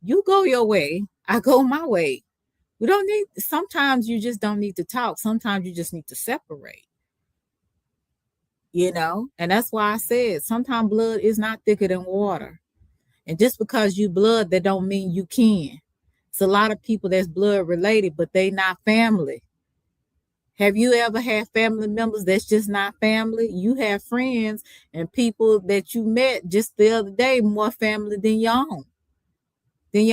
You go your way, I go my way. Sometimes you just don't need to talk. Sometimes you just need to separate. And that's why I said sometimes blood is not thicker than water. And just because you blood, that don't mean you can. It's a lot of people that's blood related, but they not family. Have you ever had family members that's just not family? You have friends and people that you met just the other day, more family than your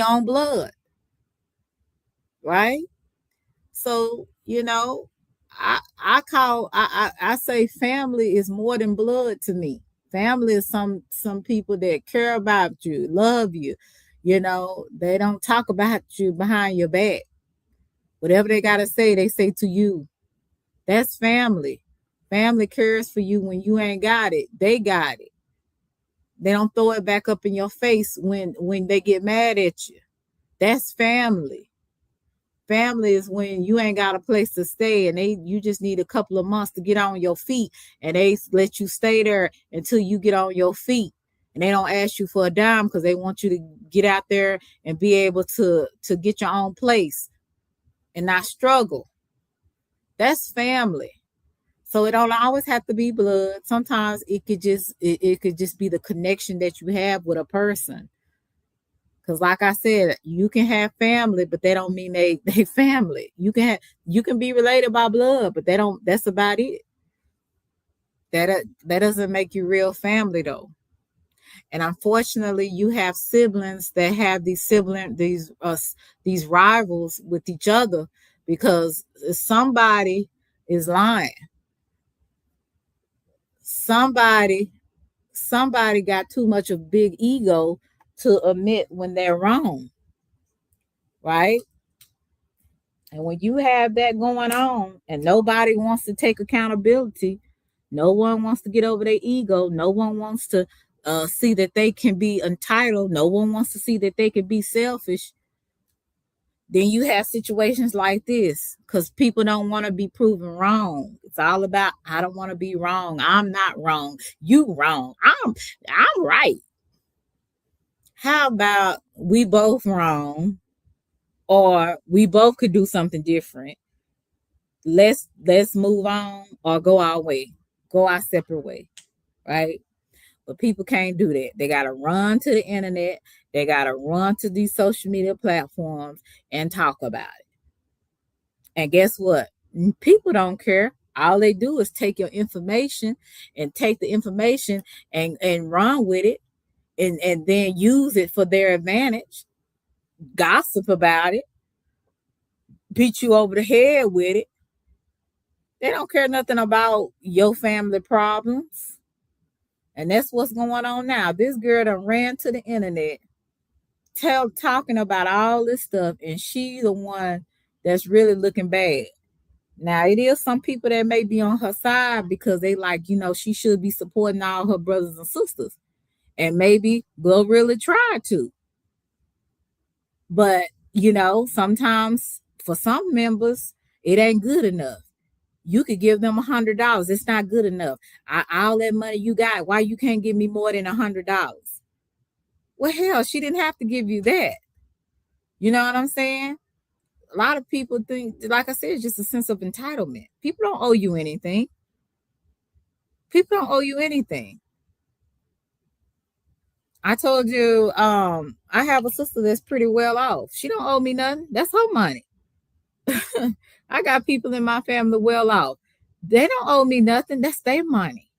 own blood. Right? So, I say family is more than blood to me. Family is some people that care about you, love you. They don't talk about you behind your back. Whatever they got to say, they say to you. That's family. Family cares for you when you ain't got it. They got it. They don't throw it back up in your face when they get mad at you. That's family. Family is when you ain't got a place to stay and you just need a couple of months to get on your feet, and they let you stay there until you get on your feet. And they don't ask you for a dime because they want you to get out there and be able to get your own place and not struggle. That's family. So it don't always have to be blood. Sometimes it could just be the connection that you have with a person. Because like I said, you can have family, but they don't mean they family. You can be related by blood, but that's about it. That doesn't make you real family though. And unfortunately, you have siblings that have these rivals with each other because somebody is lying. Somebody got too much of big ego to admit when they're wrong. Right? And when you have that going on and nobody wants to take accountability, no one wants to get over their ego, no one wants to see that they can be entitled, no one wants to see that they can be selfish, then you have situations like this because people don't want to be proven wrong. It's all about, I don't want to be wrong. I'm not wrong. You wrong. I'm right. How about we both wrong, or we both could do something different? Let's move on or go our way, go our separate way, right? But people can't do that. They got to run to the internet. They got to run to these social media platforms and talk about it. And guess what? People don't care. All they do is take your information and take the information and run with it and then use it for their advantage. Gossip about it. Beat you over the head with it. They don't care nothing about your family problems. And that's what's going on now. This girl done ran to the internet talking about all this stuff, and she's the one that's really looking bad. Now, it is some people that may be on her side because they like, she should be supporting all her brothers and sisters. And maybe will really try to. But, sometimes for some members, it ain't good enough. You could give them $100. It's not good enough. All that money you got, why you can't give me more than $100? Well, hell, she didn't have to give you that. You know what I'm saying? A lot of people think, like I said, it's just a sense of entitlement. People don't owe you anything. People don't owe you anything. I told you, I have a sister that's pretty well off. She don't owe me nothing. That's her money. I got people in my family well off. They don't owe me nothing. That's their money.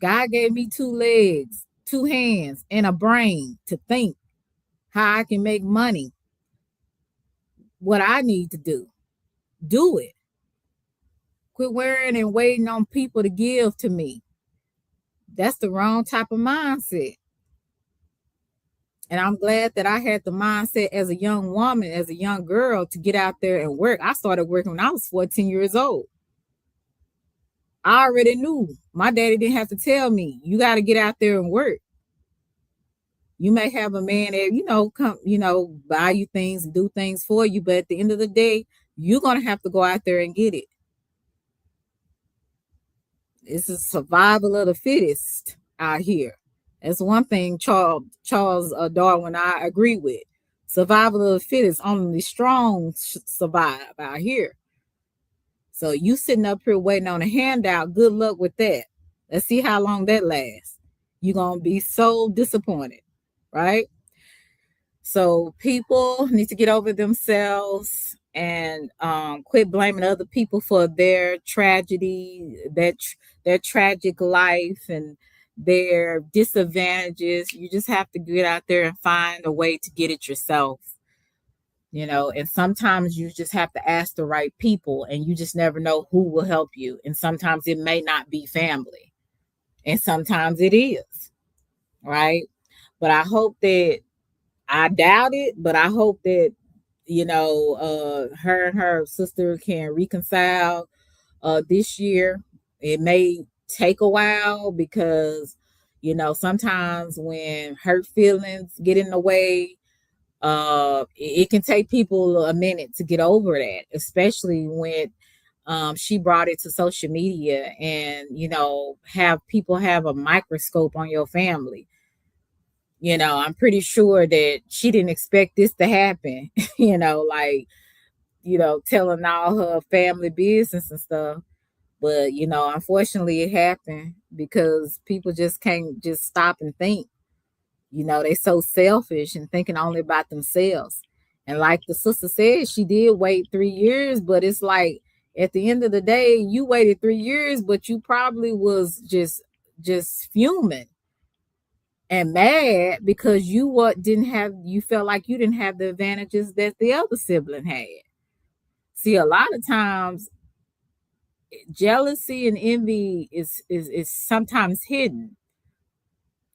God gave me 2 legs, 2 hands, and a brain to think how I can make money. What I need to do it. Quit worrying and waiting on people to give to me. That's the wrong type of mindset. And I'm glad that I had the mindset as a young woman, as a young girl, to get out there and work. I started working when I was 14 years old. I already knew. My daddy didn't have to tell me, you got to get out there and work. You may have a man that, come, buy you things and do things for you. But at the end of the day, you're going to have to go out there and get it. It's a survival of the fittest out here. That's one thing Charles Darwin I agree with. Survival of the fittest, only the strong survive out here. So you sitting up here waiting on a handout, good luck with that. Let's see how long that lasts. You're going to be so disappointed, right? So people need to get over themselves and quit blaming other people for their tragedy, their tragic life and their disadvantages. You just have to get out there and find a way to get it yourself, and sometimes you just have to ask the right people, and you just never know who will help you. And sometimes it may not be family, and sometimes it is, right? But I hope that, I doubt it, but I hope that, her and her sister can reconcile this year. It may take a while because, sometimes when hurt feelings get in the way, it can take people a minute to get over that, especially when she brought it to social media and, have people have a microscope on your family. I'm pretty sure that she didn't expect this to happen, telling all her family business and stuff. But, unfortunately it happened because people just can't just stop and think. They so selfish and thinking only about themselves. And like the sister said, she did wait 3 years, but it's like at the end of the day, you waited 3 years, but you probably was just fuming and mad because you felt like you didn't have the advantages that the other sibling had. See, a lot of times jealousy and envy is sometimes hidden.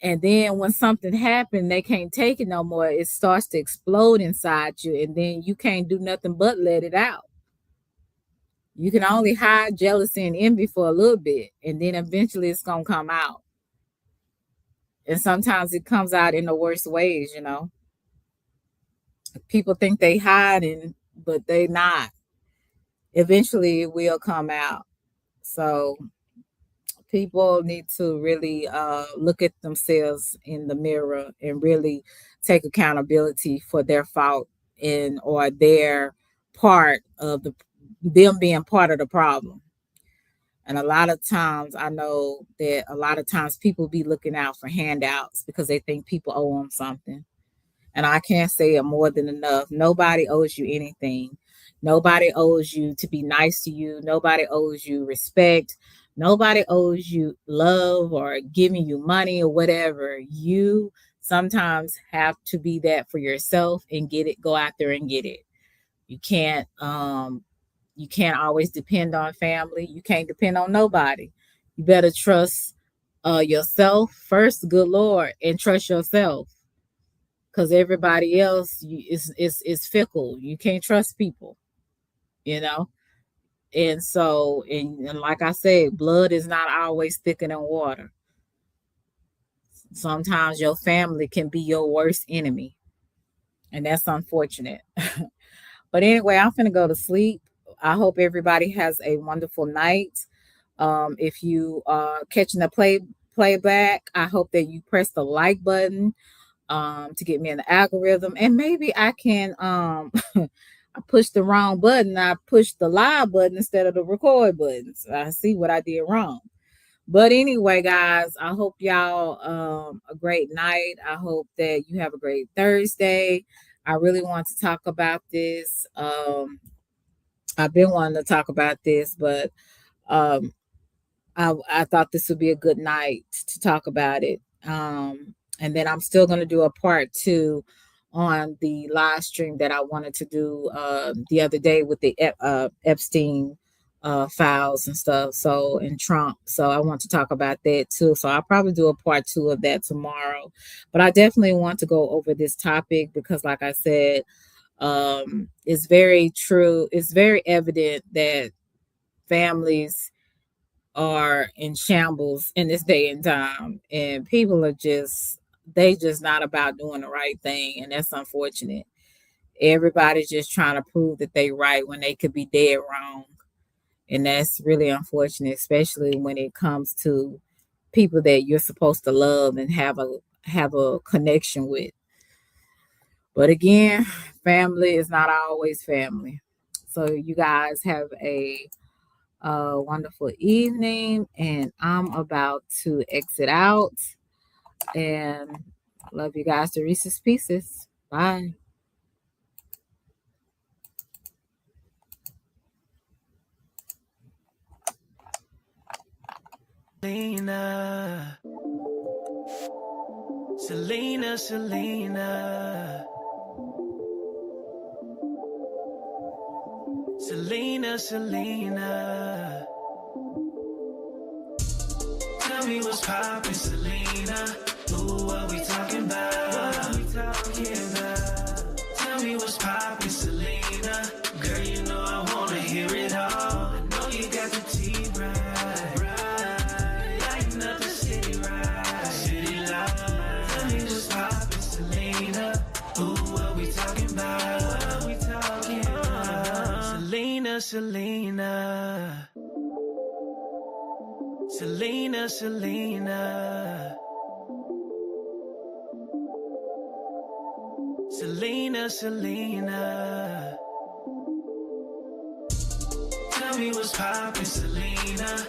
And then when something happened, they can't take it no more. It starts to explode inside you, and then you can't do nothing but let it out. You can only hide jealousy and envy for a little bit, and then eventually it's going to come out. And sometimes it comes out in the worst ways, People think they hiding, but they not. Eventually it will come out. So people need to really look at themselves in the mirror and really take accountability for their fault or their part of them being part of the problem. And a lot of times I know that a lot of times people be looking out for handouts because they think people owe them something. And I can't say it more than enough. Nobody owes you anything. Nobody owes you to be nice to you. Nobody owes you respect. Nobody owes you love or giving you money or whatever. You sometimes have to be that for yourself and get it. Go out there and get it. You can't always depend on family. You can't depend on nobody. You better trust yourself first, good Lord, and trust yourself. Because everybody else is fickle. You can't trust people, And so, and like I said, blood is not always thicker than water. Sometimes your family can be your worst enemy. And that's unfortunate. But anyway, I'm finna go to sleep. I hope everybody has a wonderful night. If you are catching the playback, I hope that you press the like button to get me in the algorithm, and maybe I can I pushed the wrong button. I pushed the live button instead of the record button. So I see what I did wrong. But anyway, guys, I hope y'all a great night. I hope that you have a great Thursday. I really want to talk about this. I've been wanting to talk about this, but I thought this would be a good night to talk about it. And then I'm still going to do a part 2 on the live stream that I wanted to do the other day with the Epstein files and stuff. So, and Trump. So I want to talk about that too. So I'll probably do a part 2 of that tomorrow. But I definitely want to go over this topic because, like I said, it's very true. It's very evident that families are in shambles in this day and time, and people are just not about doing the right thing, and that's unfortunate. Everybody's just trying to prove that they right when they could be dead wrong, and that's really unfortunate, especially when it comes to people that you're supposed to love and have a connection with. But again, family is not always family. So you guys have a wonderful evening, and I'm about to exit out, and love you guys to Reese's Pieces. Bye. Selena, Selena, Selena, Selena, Selena. Tell me what's poppin', Selena. Ooh, what we talking about? What we talking about? Tell me what's poppin', Selena. Girl, you know I wanna hear it all. I know you got the tea right, right. Lighten up the city right, city light. Tell me what's poppin', Selena. Ooh, what we talking about? What we talking about? Selena, Selena. Selena, Selena. Selena, Selena. Tell me what's poppin', Selena.